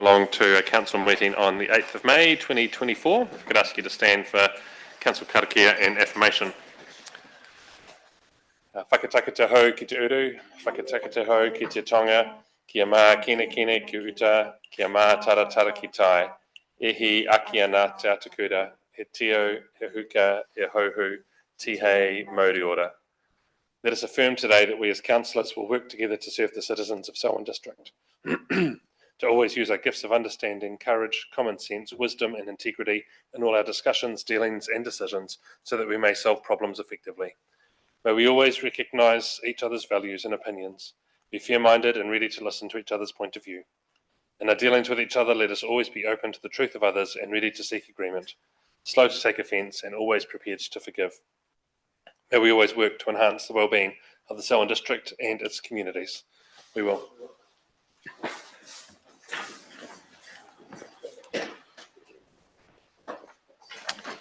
Along to a council meeting on the 8th of May 2024. If I could ask you to stand for council karakia and affirmation. Whakataka te hau ki te uru, whakataka te hau ki te tonga, kia mā kine kine ki uta, kia mā tara tara ki tai, ehi aki ana te atakura, he tio, he huka, he hohu, tihei, mauri ora. Let us affirm today that we as councillors will work together to serve the citizens of Selwyn District. To always use our gifts of understanding, courage, common sense, wisdom and integrity in all our discussions, dealings and decisions so that we may solve problems effectively. May we always recognise each other's values and opinions, be fair-minded and ready to listen to each other's point of view. In our dealings with each other, let us always be open to the truth of others and ready to seek agreement, slow to take offence and always prepared to forgive. May we always work to enhance the well-being of the Selwyn District and its communities. We will.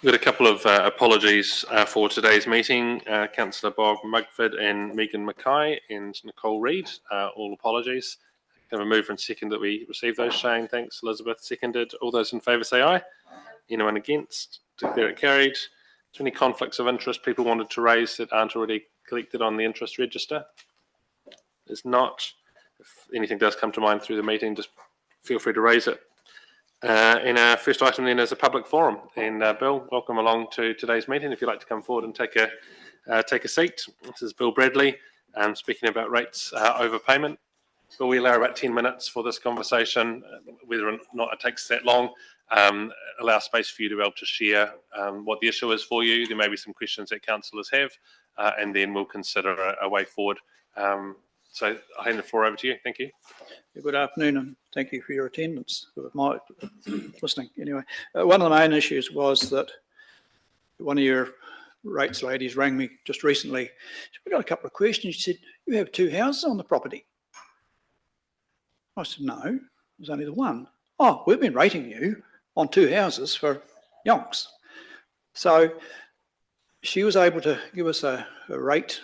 We've got a couple of apologies for today's meeting. Councillor Bob Mugford and Megan Mackay and Nicole Reid, all apologies. Have a move and second that we receive those. Shane, thanks. Elizabeth, seconded. All those in favour say aye. Anyone against? Declare it carried. Is there any conflicts of interest people wanted to raise that aren't already collected on the interest register? There's not. If anything does come to mind through the meeting, just feel free to raise it. And our first item then is a public forum. And Bill, welcome along to today's meeting. If you'd like to come forward and take a seat. This is Bill Bradley, speaking about rates overpayment. Bill, we allow about 10 minutes for this conversation, whether or not it takes that long. Allow space for you to be able to share what the issue is for you. There may be some questions that councillors have, and then we'll consider a way forward. So I'll hand the floor over to you. Thank you. Good afternoon, and thank you for your attendance. My listening anyway. One of the main issues was that one of your rates ladies rang me just recently. We've got a couple of questions. She said, "You have two houses on the property." I said, "No, there's only the one." "Oh, we've been rating you on two houses for yonks." So she was able to give us a rate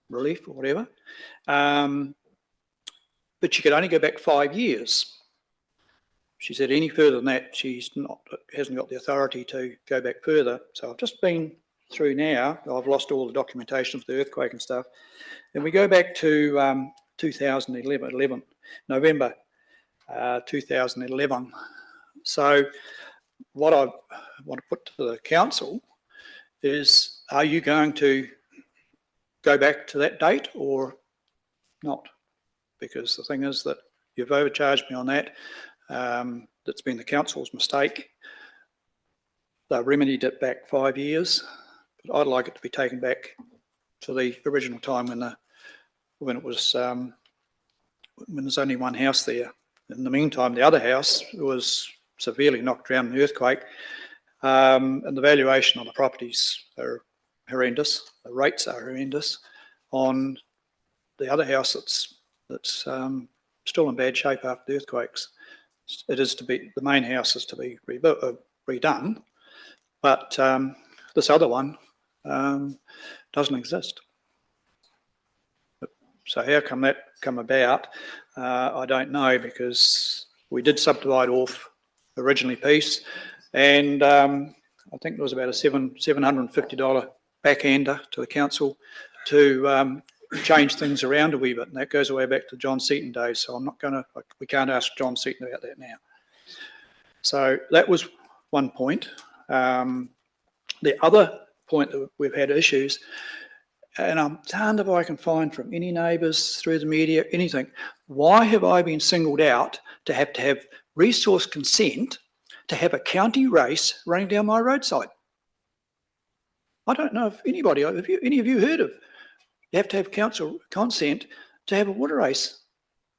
relief or whatever, but she could only go back 5 years. She said any further than that, hasn't got the authority to go back further. So I've just been through now. I've lost all the documentation for the earthquake and stuff, and we go back to 2011, November 2011. So what I want to put to the council is, are you going to go back to that date or not? Because the thing is that you've overcharged me on that. That's been the council's mistake. They remedied it back 5 years, but I'd like it to be taken back to the original time when there's only one house there. In the meantime, the other house was severely knocked around in the earthquake, and the valuation on the properties are horrendous. The rates are horrendous on the other house that's still in bad shape after the earthquakes. It is to be, the main house is to be redone, but this other one doesn't exist. So how come that come about? I don't know, because we did subdivide off originally piece, and I think there was about a $750 backhander to the council to change things around a wee bit, and that goes way back to John Seaton days. So I'm not going to, we can't ask John Seaton about that now. So that was one point. The other point that we've had issues, and I'm darned if I can find from any neighbours, through the media, anything, why have I been singled out to have resource consent to have a county race running down my roadside? I don't know if anybody, any of you heard of, you have to have council consent to have a water race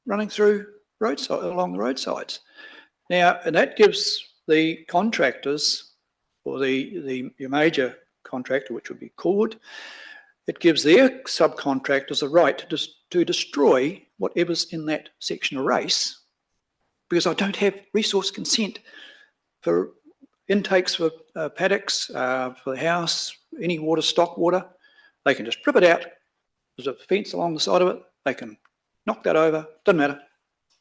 running through roadside, along the roadsides. Now, and that gives the contractors, or your major contractor, which would be Cord, it gives their subcontractors a right to destroy whatever's in that section of race, because I don't have resource consent for intakes for paddocks, for the house, any water, stock water. They can just rip it out. There's a fence along the side of it. They can knock that over. Doesn't matter.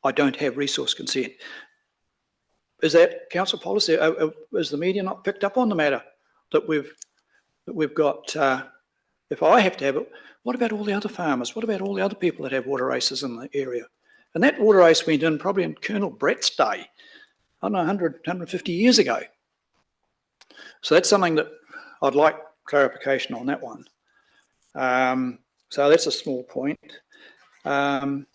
I don't have resource consent. Is that council policy? Is the media not picked up on the matter that we've got? If I have to have it, what about all the other farmers? What about all the other people that have water races in the area? And that water race went in probably in Colonel Brett's day, I don't know, 150 years ago. So that's something that I'd like clarification on that one. So that's a small point. I've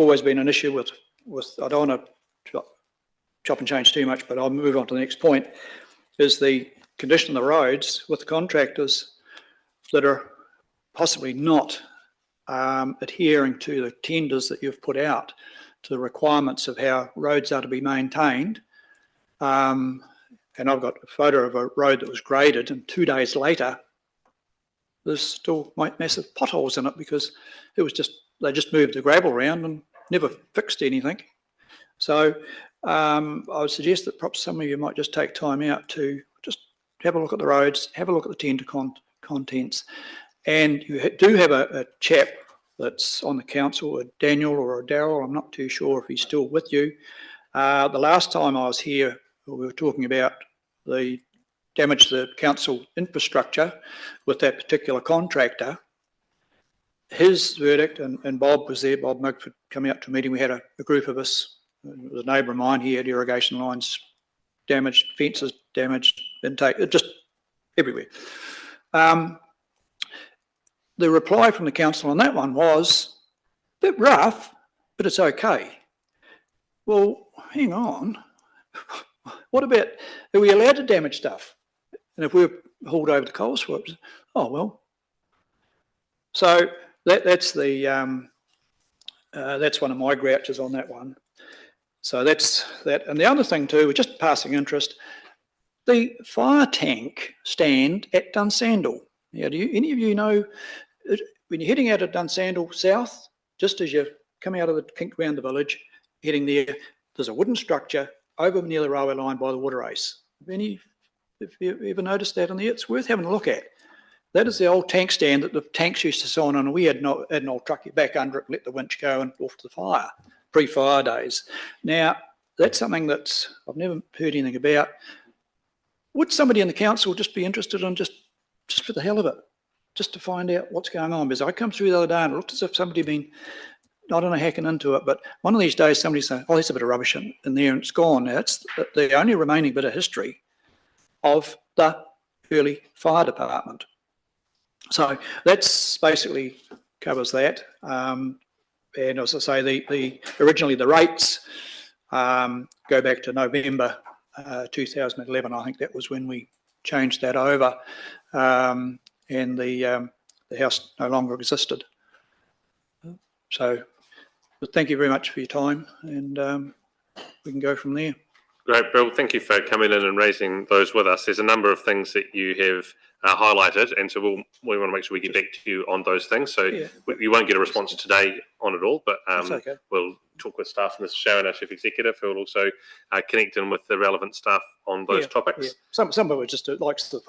always been an issue with I don't want to chop and change too much, but I'll move on to the next point, is the condition of the roads with the contractors that are possibly not adhering to the tenders that you've put out, to the requirements of how roads are to be maintained. And I've got a photo of a road that was graded, and 2 days later, there's still massive potholes in it because it was they just moved the gravel around and never fixed anything. So I would suggest that perhaps some of you might just take time out to just have a look at the roads, have a look at the tender contents. And you do have a chap that's on the council, a Daniel or a Daryl, I'm not too sure if he's still with you. The last time I was here, we were talking about the damage to the council infrastructure with that particular contractor. His verdict, and Bob was there, Bob Mugford, coming out to a meeting. We had a group of us, it was a neighbour of mine, he had irrigation lines damaged, fences damaged, intake, just everywhere. The reply from the council on that one was, a bit rough, but it's okay. Well, hang on. What about, are we allowed to damage stuff? And if we're hauled over to coal swamps, oh well. So that's the that's one of my grouches on that one. So that's that. And the other thing too, just passing interest, the fire tank stand at Dunsandel. Now, do any of you know, when you're heading out of Dunsandel south, just as you're coming out of the kink round the village, heading there, there's a wooden structure over near the railway line by the water race. Have you ever noticed that in there? It's worth having a look at. That is the old tank stand that the tanks used to sit on, and we had an old truck back under it, let the winch go and off to the fire, pre-fire days. Now, that's something that I've never heard anything about. Would somebody in the council just be interested in just for the hell of it, just to find out what's going on? Because I come through the other day and it looked as if somebody had been, I don't know, hacking into it, but one of these days somebody said, oh, there's a bit of rubbish in there and it's gone. Now, it's the only remaining bit of history of the early fire department. So that's basically covers that. And as I say, originally the rates go back to November 2011. I think that was when we changed that over, and the house no longer existed. So, but thank you very much for your time, and we can go from there. Great, Bill. Thank you for coming in and raising those with us. There's a number of things that you have highlighted, and so we want to make sure we get back to you on those things. So yeah, you won't get a response today on it all, but okay, we'll talk with staff, and this is Sharon, our Chief Executive, who will also connect in with the relevant staff on those topics. Yeah. Some of it just likes the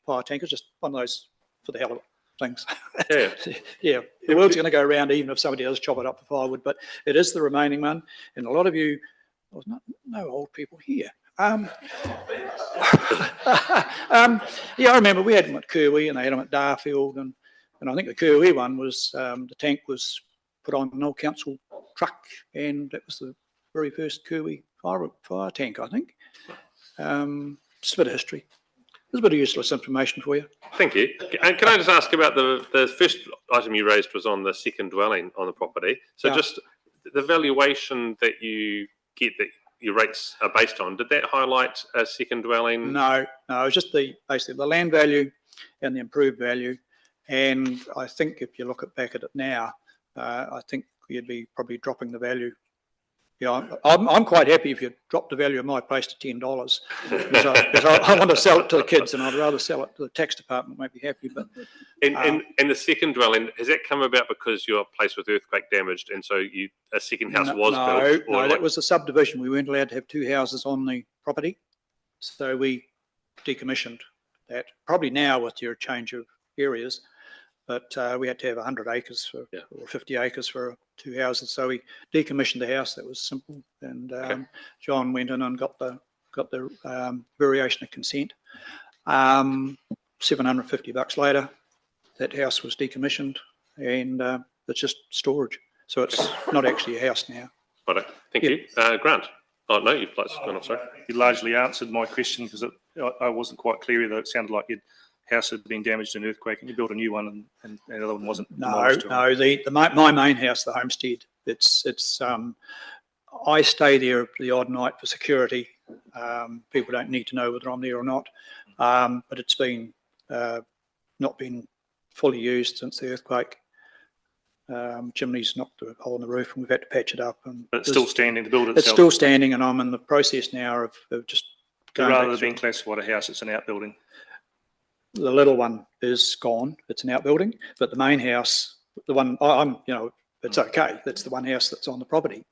fire tankers, just one of those for the hell of it things. Yeah. Yeah, the world's going to go around even if somebody does chop it up for firewood, but it is the remaining one, and a lot of you, there's no old people here. Yeah, I remember we had them at Kirwee and they had them at Darfield, and I think the Kirwee one was, the tank was put on an old council truck, and that was the very first Kirwee fire tank, I think. Just a bit of history. There's a bit of useless information for you. Thank you. And can I just ask about the first item you raised was on the second dwelling on the property. So just the valuation that you get that your rates are based on, did that highlight a second dwelling? No, it was just basically the land value and the improved value. And I think if you look back at it now, I think you'd be probably dropping the value. Yeah, I'm quite happy if you drop the value of my place to $10 because I want to sell it to the kids, and I'd rather sell it to the tax department. Might be happy, but and the second dwelling, has that come about because your place was earthquake damaged, and so a second house was built? No, that was a subdivision. We weren't allowed to have two houses on the property, so we decommissioned that. Probably now with your change of areas, but we had to have 100 acres for, Yeah. or 50 acres for 2 houses. So we decommissioned the house. That was simple. And John went in and got the variation of consent. $750 later, that house was decommissioned, and it's just storage. So it's not actually a house now. Right. Thank you. Grant. Oh, no, you've gone off, sorry. You largely answered my question because I wasn't quite clear whether it sounded like your house had been damaged in an earthquake and you built a new one and the other one wasn't. No. My main house, the homestead, it's I stay there the odd night for security. People don't need to know whether I'm there or not, but it's been not been fully used since the earthquake. Chimney's knocked a hole in the roof and we've had to patch it up. But it's still standing, the building itself? It's still standing, and I'm in the process now of just going rather than being classified a house, it's an outbuilding. The little one is gone. It's an outbuilding, but the main house, the one it's okay. That's the one house that's on the property.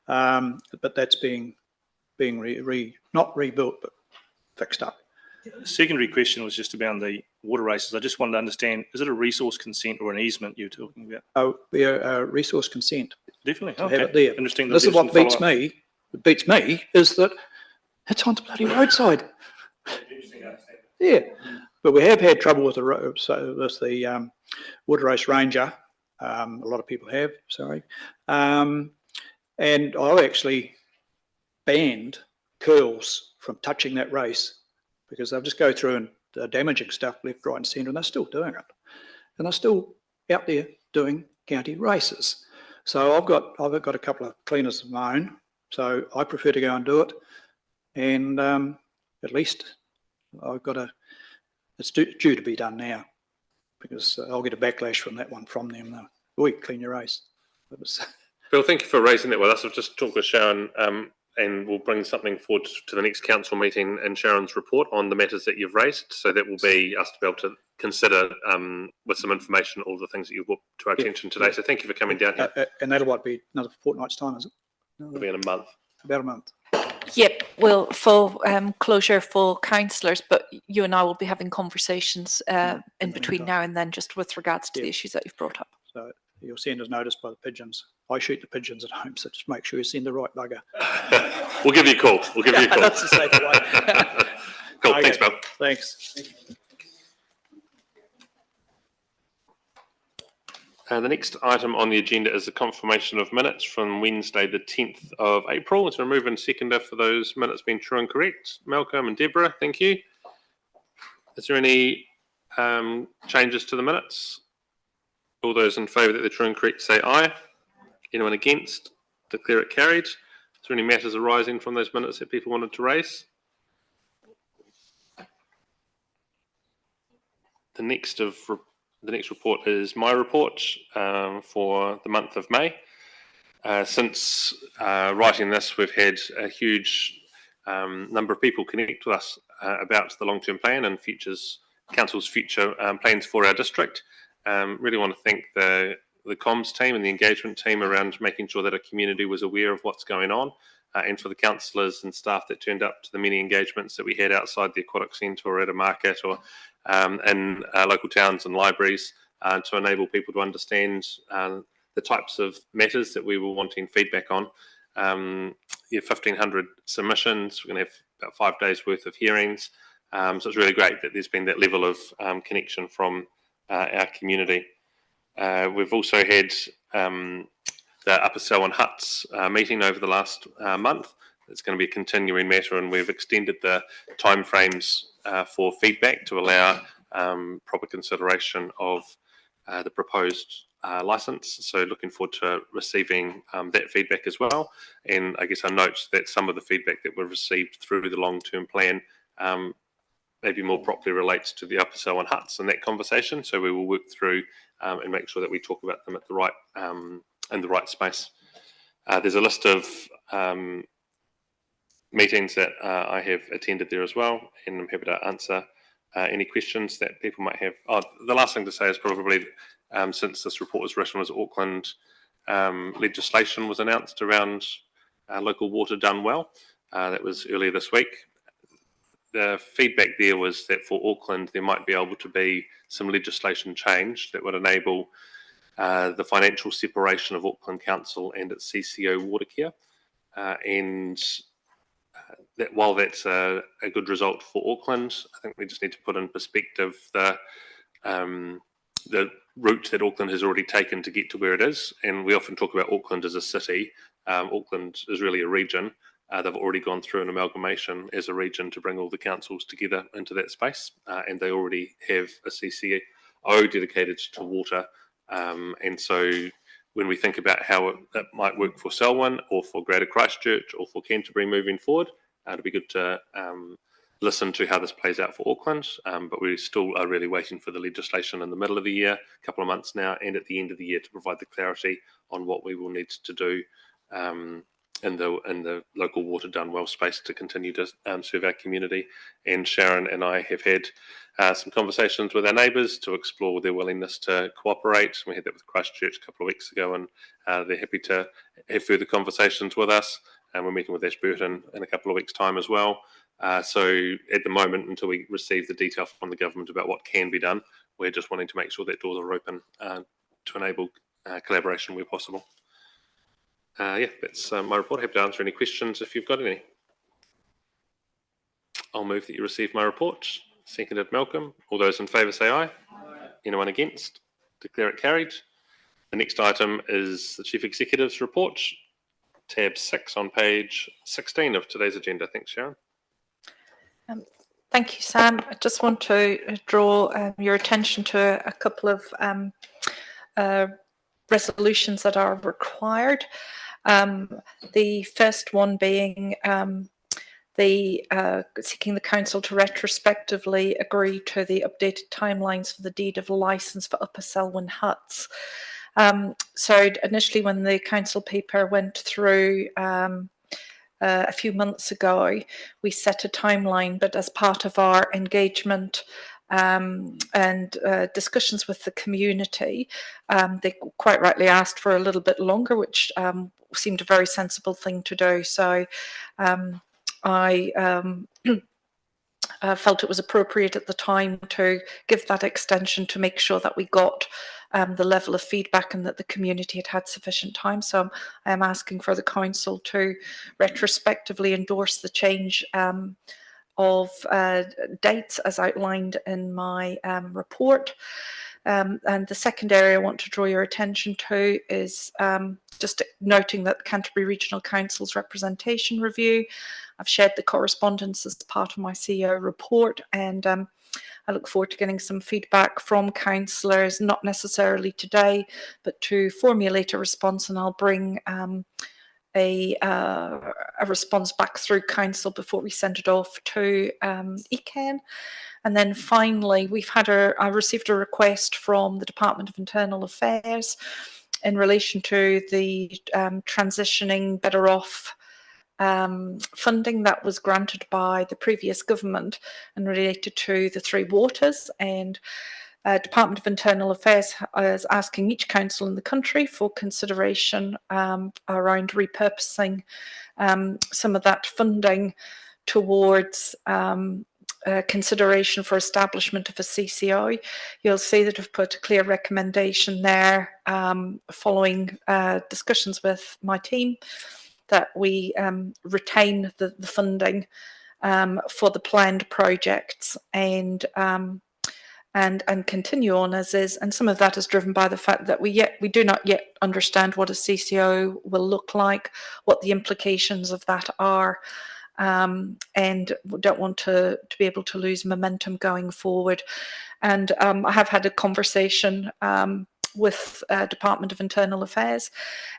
But that's being not rebuilt, but fixed up. The secondary question was just about the water races. I just wanted to understand, is it a resource consent or an easement you're talking about? Oh, yeah, resource consent. Definitely. To have it there. Interesting. This is what beats me. What beats me is that it's on the bloody roadside. Yeah, but we have had trouble with the road. So with the water race ranger, a lot of people have. Sorry, and I've actually banned curls from touching that race, because they'll just go through and they're damaging stuff left, right and centre, and they're still doing it. And they're still out there doing county races. So I've got a couple of cleaners of my own, so I prefer to go and do it. And at least it's due to be done now, because I'll get a backlash from that one from them. We clean your race. Bill, thank you for raising that with us. I've just talked with Sharon, and we'll bring something forward to the next council meeting and Sharon's report on the matters that you've raised. So that will be us to be able to consider with some information all the things that you've brought to our attention today. So thank you for coming down here. And that'll be another fortnight's time, is it? It'll be in a month. About a month. Yep, well, full closure for councillors, but you and I will be having conversations in between now and then, just with regards to the issues that you've brought up. So you'll send us notice by the pigeons. I shoot the pigeons at home, so just make sure you send the right bugger. We'll give you a call. We'll give you a call. That's the safer way. Cool. Okay. Thanks, Bill. Thanks. The next item on the agenda is the confirmation of minutes from Wednesday, the 10th of April. It's a mover and seconder for those minutes being true and correct. Malcolm and Deborah, thank you. Is there any changes to the minutes? All those in favour that they're true and correct say aye. Anyone against? Declare it carried. Is there any matters arising from those minutes that people wanted to raise? The next report is my report for the month of May. Since writing this, we've had a huge number of people connect with us about the long-term plan and council's future plans for our district. Really want to thank the comms team and the engagement team around making sure that our community was aware of what's going on, and for the councillors and staff that turned up to the many engagements that we had outside the Aquatic Centre or at a market or in local towns and libraries to enable people to understand the types of matters that we were wanting feedback on. 1,500 submissions. We're going to have about 5 days worth of hearings. So it's really great that there's been that level of connection from our community. We've also had the Upper Selwyn Huts meeting over the last month. It's going to be a continuing matter, and we've extended the timeframes for feedback to allow proper consideration of the proposed licence. So looking forward to receiving that feedback as well. And I guess I note that some of the feedback that we've received through the long-term plan maybe more properly relates to the Upper Selwyn Huts in that conversation. So we will work through and make sure that we talk about them at the right in the right space. There's a list of meetings that I have attended there as well, and I'm happy to answer any questions that people might have. The last thing to say is probably since this report was written, was Auckland legislation was announced around local water done well. That was earlier this week. the feedback there was that for Auckland, there might be able to be some legislation change that would enable the financial separation of Auckland Council and its CCO Watercare. And that while that's a good result for Auckland, I think we just need to put in perspective the route that Auckland has already taken to get to where it is. And we often talk about Auckland as a city. Auckland is really a region. They've already gone through an amalgamation as a region to bring all the councils together into that space. And they already have a CCO dedicated to water. And so when we think about how it might work for Selwyn or for Greater Christchurch or for Canterbury moving forward, it'd be good to listen to how this plays out for Auckland. But we still are really waiting for the legislation in the middle of the year, a couple of months now, and at the end of the year to provide the clarity on what we will need to do in the local water done well space to continue to serve our community. And Sharon and I have had some conversations with our neighbours to explore their willingness to cooperate. We had that with Christchurch a couple of weeks ago, and they're happy to have further conversations with us. And we're meeting with Ashburton in a couple of weeks' time as well. So at the moment, until we receive the detail from the government about what can be done, we're just wanting to make sure that doors are open to enable collaboration where possible. Yeah, that's my report. Happy to answer any questions if you've got any. I'll move that you receive my report. Seconded Malcolm. All those in favour say aye. Aye. Anyone against? Declare it carried. The next item is the Chief Executive's report, tab 6 on page 16 of today's agenda. Thanks, Sharon. Thank you, Sam. I just want to draw your attention to a couple of resolutions that are required. The first one being seeking the council to retrospectively agree to the updated timelines for the deed of licence for Upper Selwyn huts. So initially, when the council paper went through a few months ago, we set a timeline, but as part of our engagement and discussions with the community, they quite rightly asked for a little bit longer, which seemed a very sensible thing to do. So I felt it was appropriate at the time to give that extension to make sure that we got the level of feedback and that the community had sufficient time. So I am asking for the council to retrospectively endorse the change of dates as outlined in my report. And the second area I want to draw your attention to is just noting that Canterbury Regional Council's representation review. I've shared the correspondence as part of my CEO report, and I look forward to getting some feedback from councillors, not necessarily today, but to formulate a response, and I'll bring a response back through council before we send it off to ECAN. And then finally, I received a request from the Department of Internal Affairs in relation to the transitioning Better Off funding that was granted by the previous government and related to the three waters. And Department of Internal Affairs is asking each council in the country for consideration around repurposing some of that funding towards consideration for establishment of a CCO. You'll see that I've put a clear recommendation there following discussions with my team that we retain the funding for the planned projects and continue on as is. And some of that is driven by the fact that we do not yet understand what a CCO will look like, what the implications of that are, and we don't want to be able to lose momentum going forward. And I have had a conversation with Department of Internal Affairs,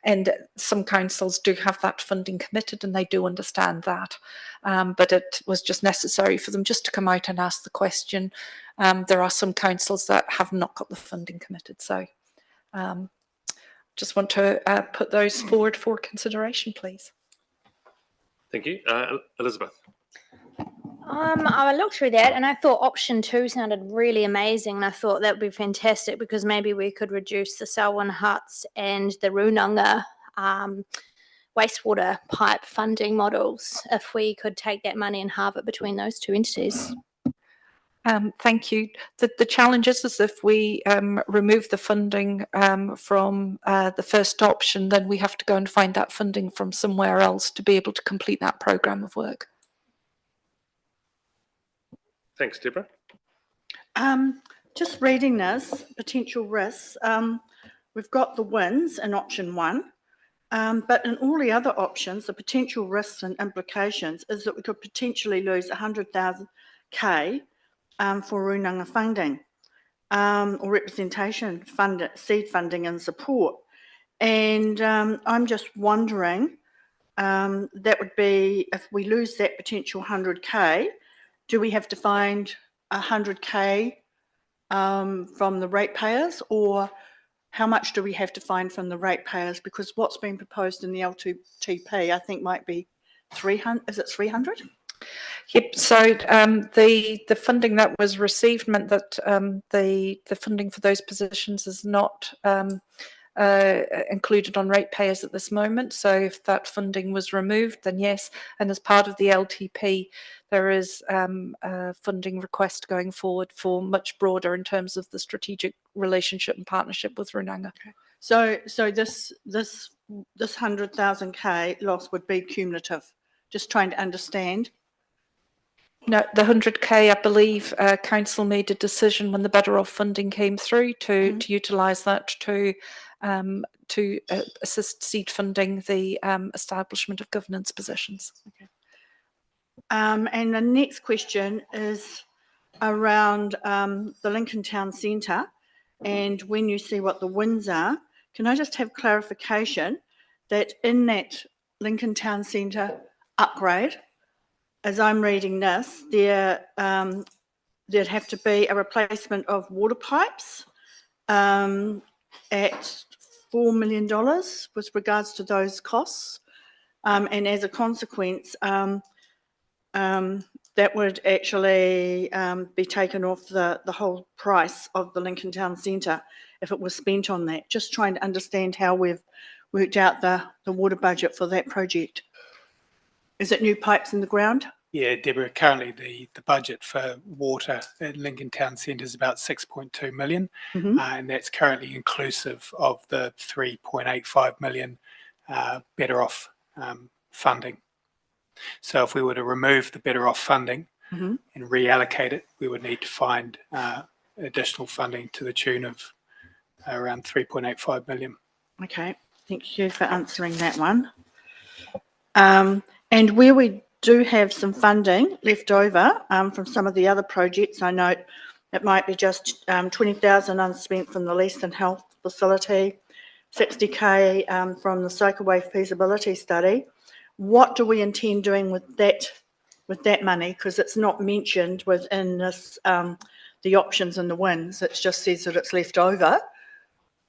and some councils do have that funding committed and they do understand that, but it was just necessary for them just to come out and ask the question. There are some councils that have not got the funding committed, so just want to put those forward for consideration, please. Thank you. Elizabeth. I looked through that and I thought option 2 sounded really amazing, and I thought that would be fantastic because maybe we could reduce the Selwyn huts and the Runanga wastewater pipe funding models, if we could take that money and halve it between those two entities. Thank you. The challenge is if we remove the funding from the first option, then we have to go and find that funding from somewhere else to be able to complete that programme of work. Thanks, Deborah. Just reading this, potential risks, we've got the wins in option 1, but in all the other options, the potential risks and implications is that we could potentially lose 100,000 K for Runanga funding or representation seed funding and support. And I'm just wondering, that would be, if we lose that potential 100K, do we have to find 100K from the ratepayers, or how much do we have to find from the ratepayers? Because what's been proposed in the LTP, I think, might be 300. Is it 300? Yep. So the funding that was received meant that the funding for those positions is not included on ratepayers at this moment. So if that funding was removed, then yes. And as part of the LTP, there is a funding request going forward for much broader in terms of the strategic relationship and partnership with Runanga. Okay. So this 100,000 K loss would be cumulative. Just trying to understand. No, the 100K, I believe, council made a decision when the Better Off funding came through to utilise that to assist seed funding the establishment of governance positions. Okay. And the next question is around the Lincoln Town Centre, and when you see what the wins are, can I just have clarification that in that Lincoln Town Centre upgrade, as I'm reading this, there'd have to be a replacement of water pipes at $4 million with regards to those costs. And as a consequence, that would actually be taken off the whole price of the Lincoln Town Centre if it was spent on that. Just trying to understand how we've worked out the water budget for that project. Is it new pipes in the ground? Yeah, Deborah, currently the budget for water at Lincoln Town Centre is about 6.2 million, and that's currently inclusive of the 3.85 million Better Off funding. So if we were to remove the Better Off funding and reallocate it, we would need to find additional funding to the tune of around 3.85 million. Okay, thank you for answering that one. And where we do have some funding left over from some of the other projects, I note it might be just 20,000 unspent from the Leaston Health Facility, 60K from the Soakaway feasibility study. What do we intend doing with that money? Because it's not mentioned within this the options and the wins. It just says that it's left over.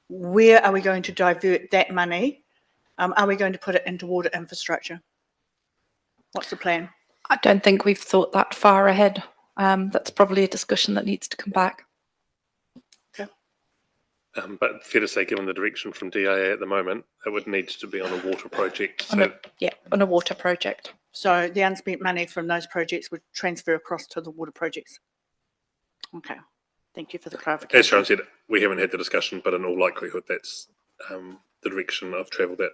Where are we going to divert that money? Are we going to put it into water infrastructure? What's the plan? I don't think we've thought that far ahead. That's probably a discussion that needs to come back. Okay. But fair to say, given the direction from DIA at the moment, it would need to be on a water project. On a water project. So the unspent money from those projects would transfer across to the water projects. Okay. Thank you for the clarification. As Sharon said, we haven't had the discussion, but in all likelihood, that's the direction of travel that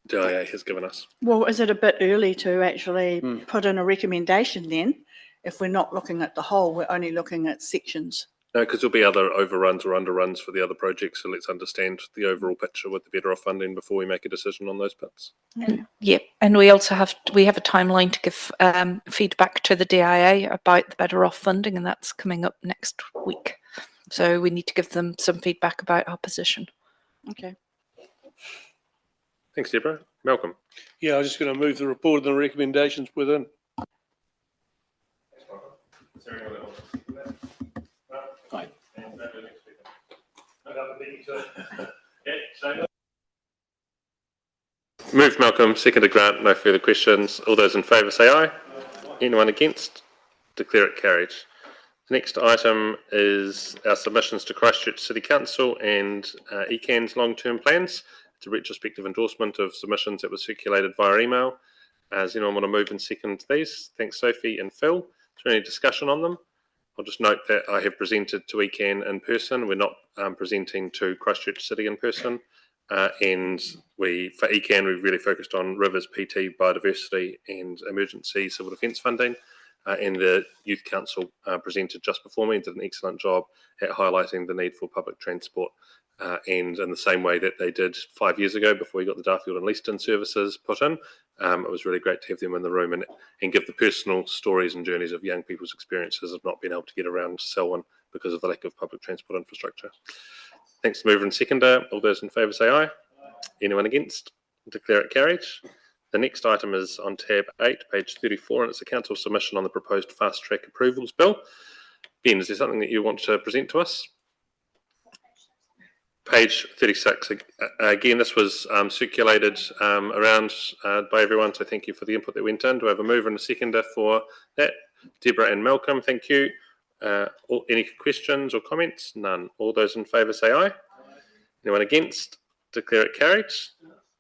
DIA has given us. Well, is it a bit early to actually put in a recommendation then? If we're not looking at the whole, we're only looking at sections. No, because there'll be other overruns or underruns for the other projects. So let's understand the overall picture with the Better Off funding before we make a decision on those bits. Yep, and we also have a timeline to give feedback to the DIA about the Better Off funding, and that's coming up next week. So we need to give them some feedback about our position. Okay. Thanks, Deborah. Malcolm. Yeah, I'm just going to move the report and the recommendations within. Moved Malcolm, seconded Grant, no further questions. All those in favour say aye. Anyone against? Declare it carried. The next item is our submissions to Christchurch City Council and ECAN's long-term plans. the retrospective endorsement of submissions that was circulated via email. Does anyone want to move and second these? Thanks, Sophie and Phil. Is there any discussion on them? I'll just note that I have presented to ECAN in person. We're not presenting to Christchurch City in person. And for ECAN, we've really focused on rivers, PT, biodiversity and emergency civil defence funding. And the Youth Council presented just before me and did an excellent job at highlighting the need for public transport. And in the same way that they did 5 years ago before we got the Darfield and Leaston services put in, it was really great to have them in the room and give the personal stories and journeys of young people's experiences of not being able to get around Selwyn because of the lack of public transport infrastructure. Thanks, mover and seconder. All those in favour say aye. Anyone against? Declare it carried. The next item is on tab 8, page 34, and it's a council submission on the proposed fast track approvals bill. Ben, is there something that you want to present to us? Page 36. Again, this was circulated around by everyone, so thank you for the input that went in. Do I have a mover and a seconder for that? Deborah and Malcolm, thank you. Any questions or comments? None. All those in favour say aye. Anyone against? Declare it carried.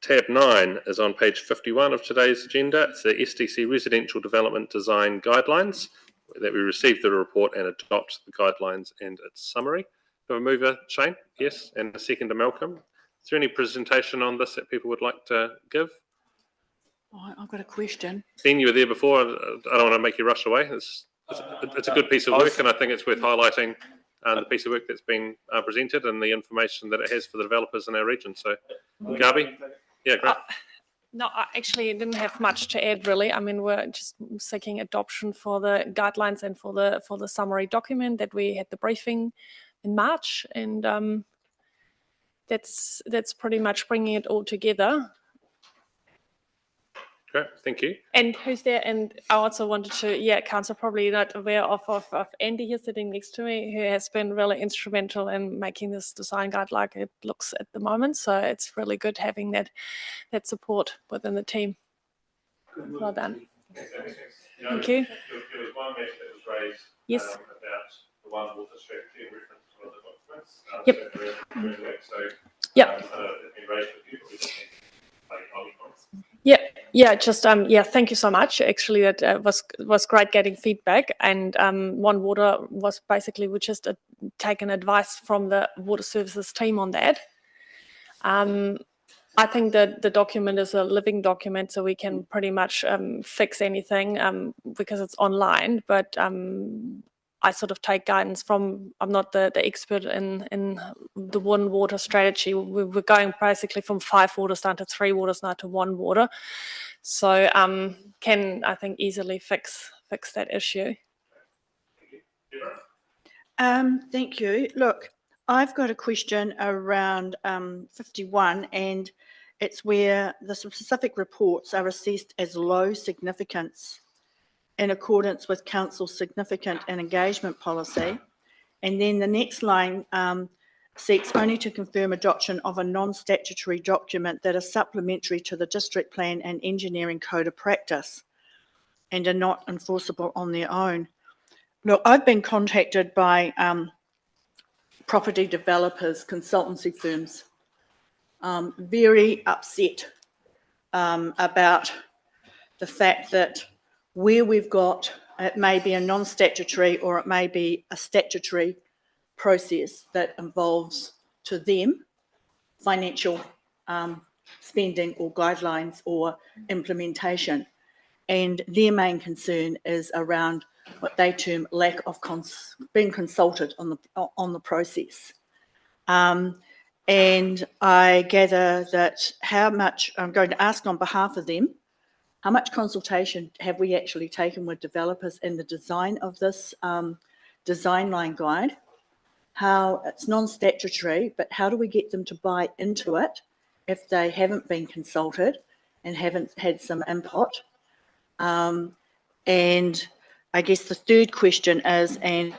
Tab 9 is on page 51 of today's agenda. It's the STC Residential Development Design Guidelines that we received the report and adopt the guidelines and its summary. Do I have a mover, Shane? Yes. And a seconder, Malcolm. Is there any presentation on this that people would like to give? Oh, I've got a question. Ben, you were there before. I don't want to make you rush away. It's a good piece of work, and I think it's worth highlighting the piece of work that's been presented and the information that it has for the developers in our region. So, Gabi? Yeah, great. No, I actually didn't have much to add, really. I mean, we're just seeking adoption for the guidelines and for the summary document that we had the briefing in March, and that's pretty much bringing it all together. Great, thank you. And who's there? And I also wanted to, Council probably not aware of Andy here sitting next to me, who has been really instrumental in making this design guide like it looks at the moment. So it's really good having that support within the team. Well done. Thank you. There was one matter that was raised Yes. about the one water strategy in reference to one of the documents. Yep. So, Yep. it's been raised with you, but we just need to make comments. Thank you so much. Actually, that was great getting feedback, and One Water was basically we just taken advice from the water services team on that. I think that the document is a living document, so we can pretty much fix anything because it's online. But I sort of take guidance from. I'm not the expert in the One Water strategy. We're going basically from 5 waters down to 3 waters now to 1 water. So can I think easily fix that issue. Thank you. Look, I've got a question around 51, and it's where the specific reports are assessed as low significance in accordance with Council significant and engagement policy. And then the next line seeks only to confirm adoption of a non-statutory document that is supplementary to the district plan and engineering code of practice and are not enforceable on their own. Look, I've been contacted by property developers, consultancy firms, very upset about the fact that where we've got, it may be a non-statutory or it may be a statutory process that involves to them financial spending or guidelines or implementation. And their main concern is around what they term lack of being consulted on the process. And I gather that how much, I'm going to ask on behalf of them, how much consultation have we actually taken with developers in the design of this design line guide? How it's non-statutory, but how do we get them to buy into it if they haven't been consulted and haven't had some input? And I guess the third question is, and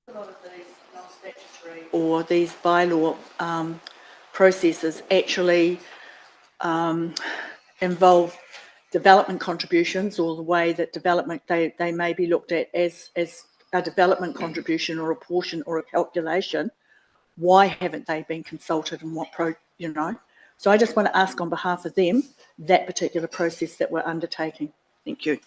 a lot of these non-statutory or these bylaw processes actually involve development contributions, or the way that development, they may be looked at as a development contribution or a portion or a calculation why haven't they been consulted and So I just want to ask on behalf of them that particular process that we're undertaking. Thank you.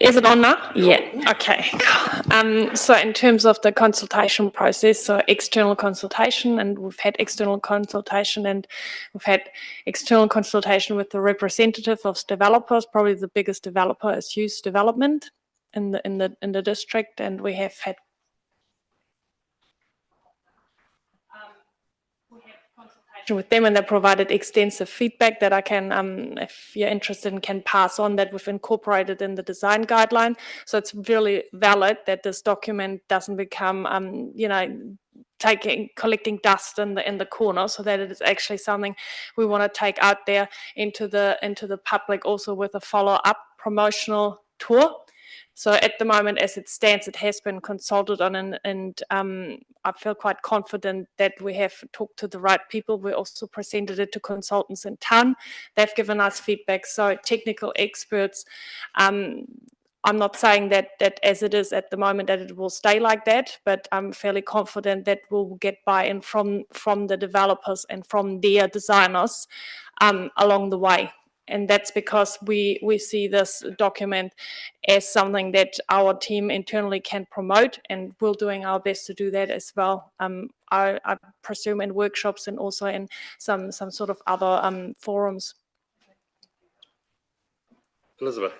Is it on now? Yeah. Okay. So in terms of the consultation process, so external consultation, and we've had external consultation, and we've had external consultation with the representative of developers. Probably the biggest developer is Hughes Development in the district, and we have had with them, and they provided extensive feedback that I can, if you're interested, can pass on, that we've incorporated in the design guideline. So it's really valid that this document doesn't become, collecting dust in the corner, so that it is actually something we want to take out there into the public, also with a follow-up promotional tour. So at the moment, as it stands, it has been consulted on, and I feel quite confident that we have talked to the right people. We also presented it to consultants in town. They've given us feedback. So technical experts, I'm not saying that as it is at the moment that it will stay like that, but I'm fairly confident that we'll get buy-in from the developers and from their designers along the way. And that's because we see this document as something that our team internally can promote, and we're doing our best to do that as well. I presume in workshops and also in some sort of other forums. Elizabeth.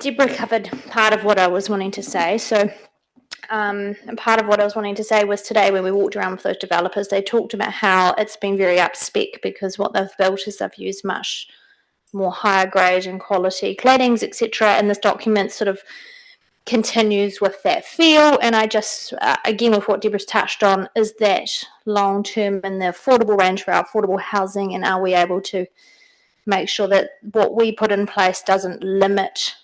Deborah covered part of what I was wanting to say. So and part of what I was wanting to say was today when we walked around with those developers, they talked about how it's been very up-spec because what they've built is they've used much more higher grade and quality claddings, etc. And this document sort of continues with that feel. And I just, again, with what Deborah's touched on, is that long-term in the affordable range for our affordable housing, and are we able to make sure that what we put in place doesn't limit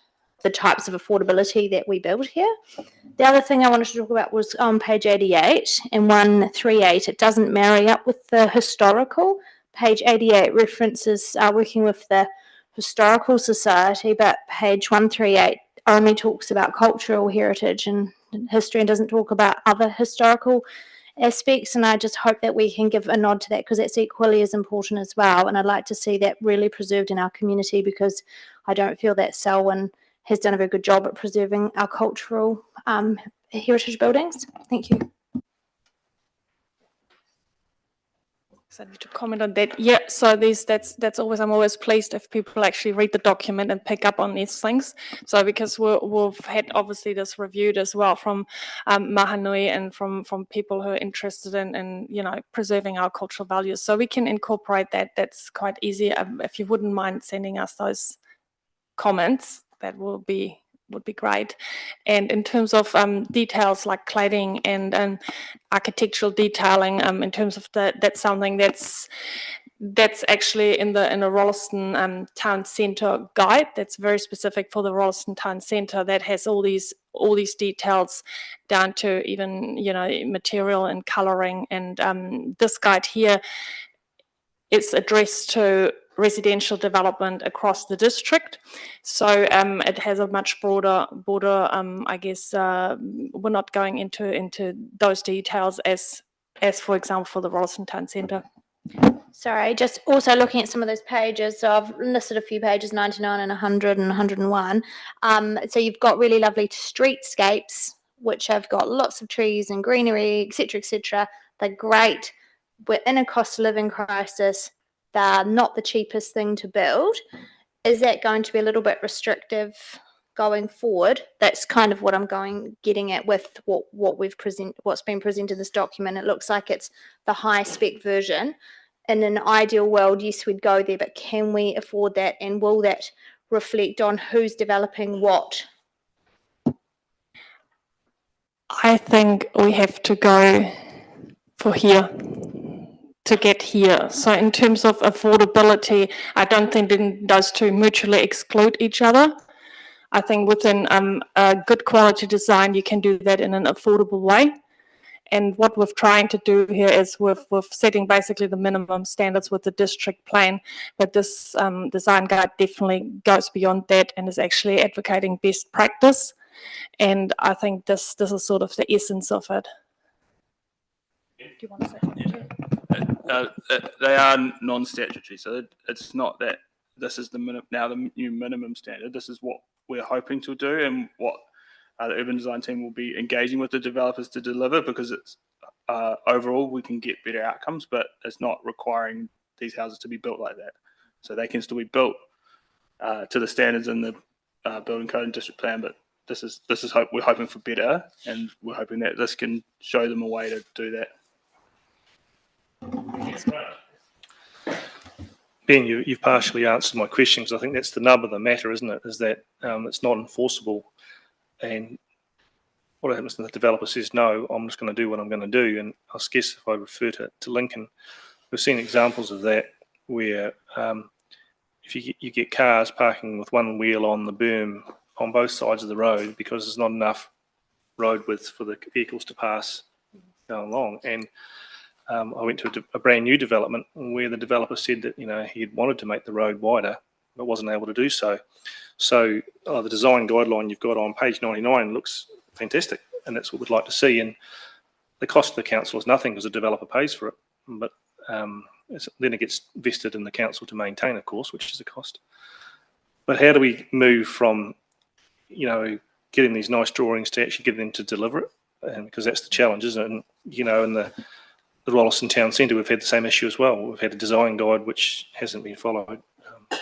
the types of affordability that we build here. The other thing I wanted to talk about was on page 88 and 138. It doesn't marry up with the historical. Page 88 references working with the Historical Society, but page 138 only talks about cultural heritage and history and doesn't talk about other historical aspects. And I just hope that we can give a nod to that because that's equally as important as well. And I'd like to see that really preserved in our community because I don't feel that Selwyn has done a very good job at preserving our cultural heritage buildings. Thank you. So to comment on that, yeah. So that's always, I'm always pleased if people actually read the document and pick up on these things. So because we've had obviously this reviewed as well from Mahanui and from people who are interested in preserving our cultural values. So we can incorporate that. That's quite easy. If you wouldn't mind sending us those comments, that would be great. And in terms of details like cladding and architectural detailing, in terms of that's something that's actually in the Rolleston Town Centre guide. That's very specific for the Rolleston Town Centre. That has all these details down to even material and colouring. And this guide here, it's addressed to residential development across the district, so it has a much broader. I guess we're not going into those details as for example for the Rolleston Town Centre. Sorry, just also looking at some of those pages. So I've listed a few pages, 99 and 100 and 101. So you've got really lovely streetscapes, which have got lots of trees and greenery, etc., etc. They're great. We're in a cost of living crisis. They're not the cheapest thing to build. Is that going to be a little bit restrictive going forward? That's kind of what I'm getting at with what's been presented in this document. It looks like it's the high spec version. In an ideal world, yes, we'd go there, but can we afford that? And will that reflect on who's developing what? I think we have to go for here to get here. So in terms of affordability, I don't think those two mutually exclude each other. I think within a good quality design, you can do that in an affordable way. And what we're trying to do here is we're setting basically the minimum standards with the district plan, but this design guide definitely goes beyond that and is actually advocating best practice. And I think this is sort of the essence of it. Do you want to say something? They are non-statutory, so it's not that this is the new minimum standard. This is what we're hoping to do, and what the urban design team will be engaging with the developers to deliver, because it's overall we can get better outcomes, but it's not requiring these houses to be built like that. So they can still be built to the standards in the building code and district plan, but we're hoping for better, and we're hoping that this can show them a way to do that. Ben, you've partially answered my question, because I think that's the nub of the matter, isn't it? Is that it's not enforceable, and what happens when the developer says, no, I'm just going to do what I'm going to do? And I guess if I refer to Lincoln, we've seen examples of that where if you get cars parking with one wheel on the berm on both sides of the road because there's not enough road width for the vehicles to pass going along. And I went to a brand new development where the developer said that he had wanted to make the road wider but wasn't able to do so. So the design guideline you've got on page 99 looks fantastic, and that's what we'd like to see. And the cost of the council is nothing because the developer pays for it, but then it gets vested in the council to maintain, of course, which is a cost. But how do we move from getting these nice drawings to actually get them to deliver it? And because that's the challenge, isn't it? And in the Rolleston Town Centre, we've had the same issue as well. We've had a design guide which hasn't been followed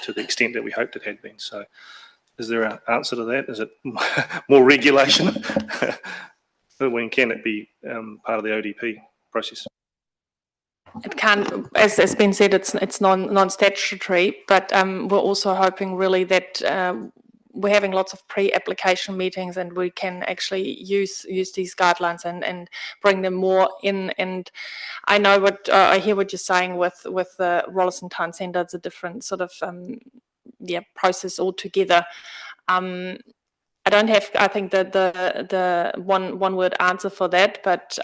to the extent that we hoped it had been. So is there an answer to that? Is it more regulation? When can it be part of the ODP process? It can, as has been said, it's non-statutory, but we're also hoping really that we're having lots of pre-application meetings, and we can actually use these guidelines and bring them more in. And I know I hear what you're saying with the Rolleston Town Centre. It's a different sort of process altogether. I don't have, I think, the one word answer for that, but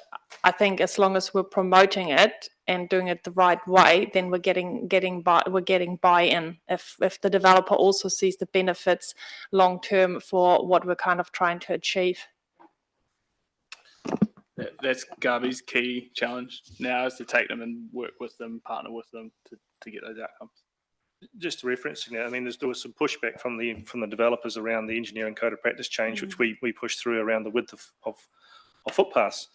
I think as long as we're promoting it and doing it the right way, then we're getting buy-in. If the developer also sees the benefits long term for what we're kind of trying to achieve. That's Garby's key challenge now, is to take them and work with them, partner with them to get those outcomes. Just referencing that, I mean, there was some pushback from the developers around the engineering code of practice change, which we pushed through around the width of footpaths.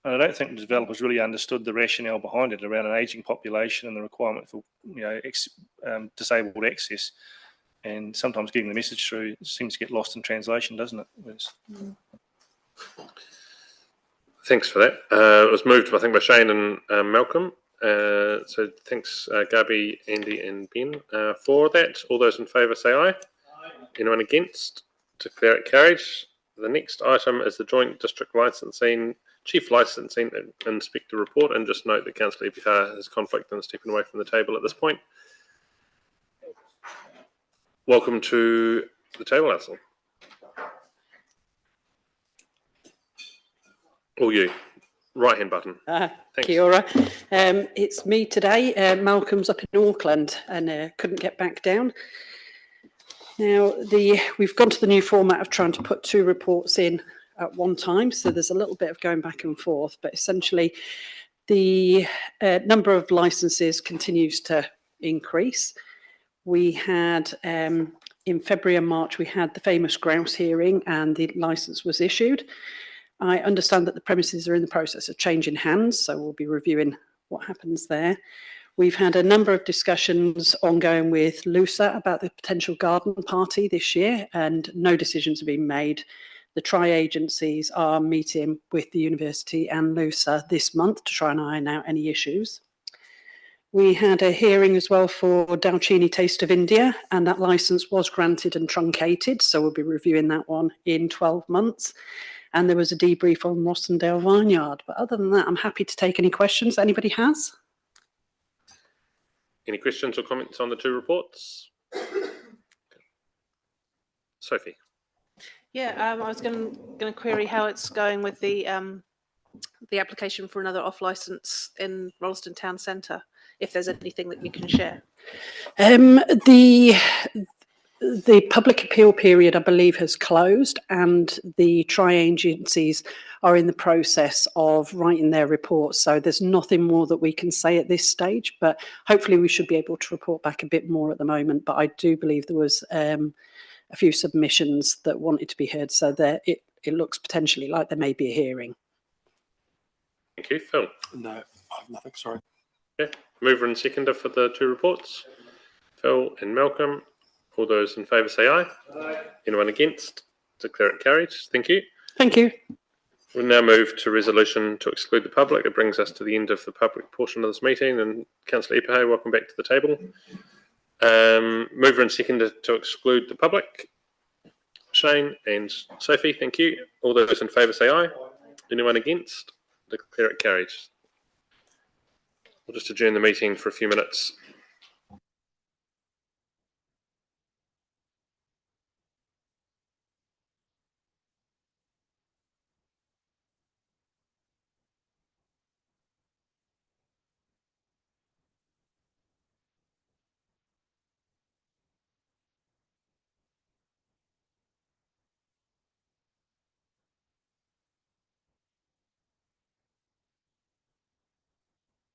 And I don't think the developers really understood the rationale behind it around an ageing population and the requirement for disabled access. And sometimes getting the message through seems to get lost in translation, doesn't it? Thanks for that. It was moved, I think, by Shane and Malcolm. So thanks, Gabi, Andy, and Ben for that. All those in favour say aye. Aye. Anyone against? Declare it carried. The next item is the Joint District Licensing Chief Licensing Inspector Report, and just note that Councillor Epihar has conflict and stepping away from the table at this point. Welcome to the table, Ansel. All you. Right hand button. Kia ora. It's me today. Malcolm's up in Auckland and couldn't get back down. Now, we've gone to the new format of trying to put two reports in at one time, so there's a little bit of going back and forth, but essentially the number of licenses continues to increase. We had in February and March, we had the famous grouse hearing and the license was issued. I understand that the premises are in the process of changing hands, so we'll be reviewing what happens there. We've had a number of discussions ongoing with LUSA about the potential garden party this year, and no decisions have been made. The tri-agencies are meeting with the university and LUSA this month to try and iron out any issues. We had a hearing as well for Dalchini Taste of India, and that licence was granted and truncated, so we'll be reviewing that one in 12 months. And there was a debrief on Rossendale Vineyard. But other than that, I'm happy to take any questions anybody has. Any questions or comments on the two reports? Sophie. Yeah, I was going to query how it's going with the application for another off licence in Rolleston Town Centre, if there's anything that you can share. The public appeal period, I believe, has closed, and the tri-agencies are in the process of writing their reports. So there's nothing more that we can say at this stage, but hopefully we should be able to report back a bit more at the moment. But I do believe there was a few submissions that wanted to be heard, so that it looks potentially like there may be a hearing. Thank you. Phil? No, I have nothing, sorry. Okay. Mover and seconder for the two reports. Phil and Malcolm. All those in favour say aye. Aye. Anyone against? Declare it carried. Thank you. Thank you. We'll now move to resolution to exclude the public. It brings us to the end of the public portion of this meeting. And Councillor Ipahe, welcome back to the table. Mover and seconder to exclude the public. Shane and Sophie, thank you. All those in favour say aye. Anyone against? Declare it carried. We'll just adjourn the meeting for a few minutes.